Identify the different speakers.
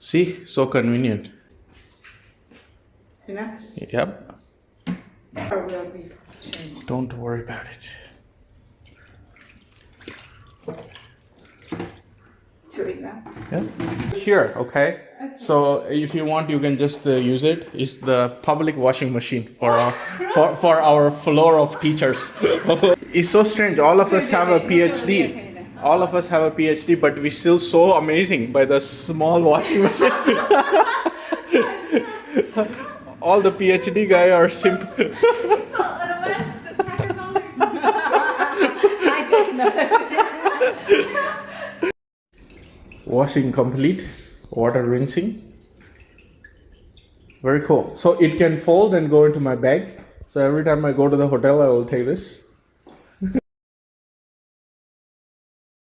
Speaker 1: See, so convenient.
Speaker 2: Enough?
Speaker 1: Yep.
Speaker 2: Or will be changed?
Speaker 1: Don't worry about it.
Speaker 2: To it now?
Speaker 1: Yeah. Here, okay. So if you want, you can just use it. It's the public washing machine for our for our floor of teachers. It's so strange. All of us have a PhD. All of us have a PhD, but we still so amazing by the small washing machine. All the PhD guys are simple. Washing complete, water rinsing. Very cool. So it can fold and go into my bag. So every time I go to the hotel, I will take this.